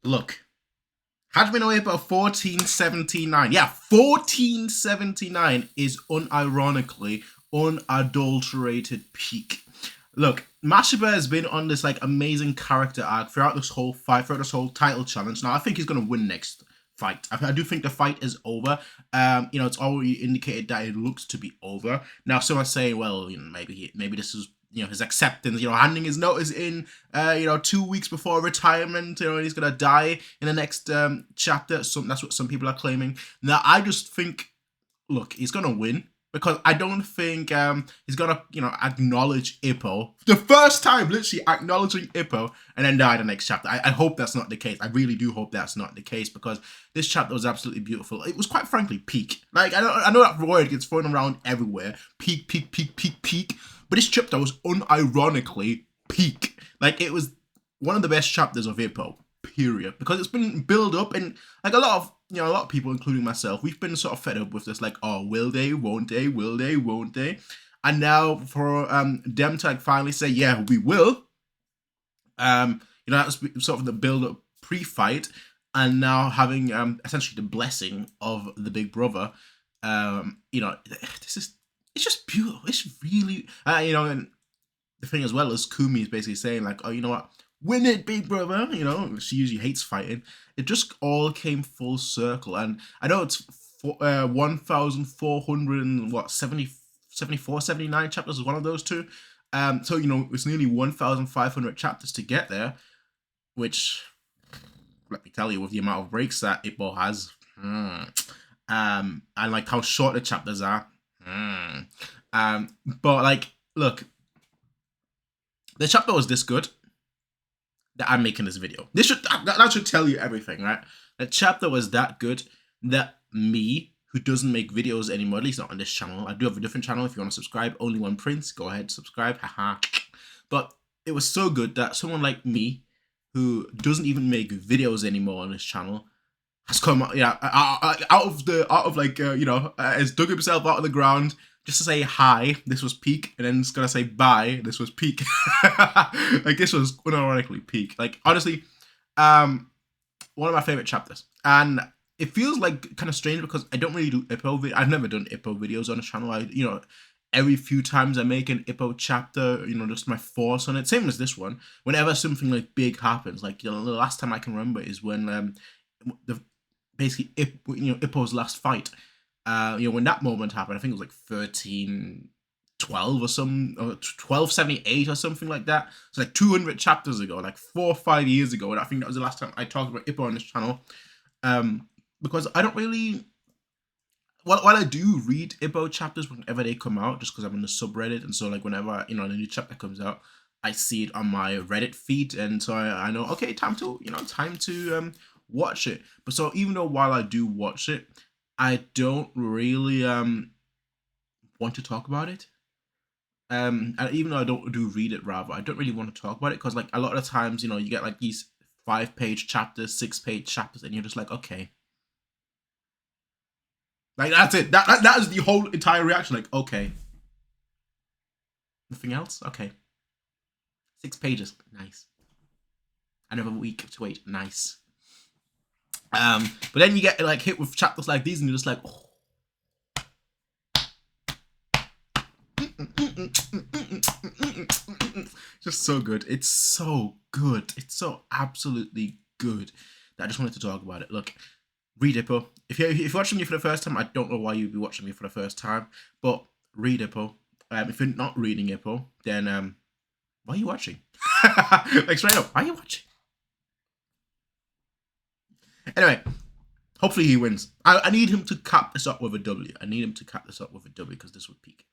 Look, Hajime no Ippo 1479. Yeah, 1479 is unironically unadulterated peak. Look, Mashiba has been on this like amazing character arc throughout this whole fight, throughout this whole title challenge. Now I think he's gonna win next fight. I do think the fight is over. It's already indicated that it looks to be over. Now some are saying, well, maybe this is his acceptance, handing his notice in, 2 weeks before retirement, he's gonna die in the next chapter. That's what some people are claiming. Now I just think, look, he's gonna win because I don't think he's gonna acknowledge Ippo the first time, literally acknowledging Ippo, and then die the next chapter. I hope that's not the case. I really do hope that's not the case because this chapter was absolutely beautiful. It was quite frankly peak. Like I know that word gets thrown around everywhere. Peak, peak, peak, peak, peak. But this chapter was unironically peak. Like it was one of the best chapters of Ippo, period. Because it's been built up, and like a lot of people, including myself, we've been sort of fed up with this, like, oh, will they, won't they, will they, won't they? And now for them to like finally say, yeah, we will. That's sort of the build up pre-fight, and now having essentially the blessing of the big brother. It's just beautiful. It's really, and the thing as well is Qumu is basically saying like, oh, you know what, win it, big brother. She usually hates fighting. It just all came full circle, and I know it's 1,400 and what 74, 79 chapters is one of those two. So it's nearly 1,500 chapters to get there, which, let me tell you, with the amount of breaks that Ippo has, and like how short the chapters are. But like, look, the chapter was this good that I'm making this video. That should tell you everything, right? The chapter was that good that me, who doesn't make videos anymore, at least not on this channel. I do have a different channel. If you want to subscribe, Only One Prince, go ahead, subscribe. Haha. But it was so good that someone like me, who doesn't even make videos anymore on this channel, has come out has dug himself out of the ground just to say hi, this was peak, and then it's gonna say bye, this was peak. Like this was unironically peak. Like honestly, one of my favorite chapters, and it feels like kind of strange because I don't really do Ippo. I've never done Ippo videos on the channel. Every few times I make an Ippo chapter, just my thoughts on it. Same as this one. Whenever something like big happens, like the last time I can remember is when basically Ippo's last fight. When that moment happened, I think it was like 1312 or some, or 1278 or something like that. It's like 200 chapters ago, like 4 or 5 years ago, and I think that was the last time I talked about Ippo on this channel. Because I don't really, while I do read Ippo chapters whenever they come out, just because I'm in the subreddit, and so like whenever a new chapter comes out, I see it on my Reddit feed, and so I know, okay, time to watch it. But so even though while I do watch it, I don't really want to talk about it. And even though I don't do read it, rather, I don't really want to talk about it because like a lot of the times, you get like these 5-page chapters, 6-page chapters, and you're just like, okay. Like that's it. That is the whole entire reaction. Like, okay. Nothing else? Okay. 6 pages. Nice. Another week to wait. Nice. But then you get like hit with chapters like these, and you're just like, oh. Just so good. It's so good. It's so absolutely good that I just wanted to talk about it. Look, read Ippo. If you're watching me for the first time, I don't know why you'd be watching me for the first time, but read Ippo. If you're not reading Ippo, then why are you watching? Like straight up, why are you watching? Anyway, hopefully he wins. I need him to cap this up with a W. I need him to cap this up with a W because this would peak.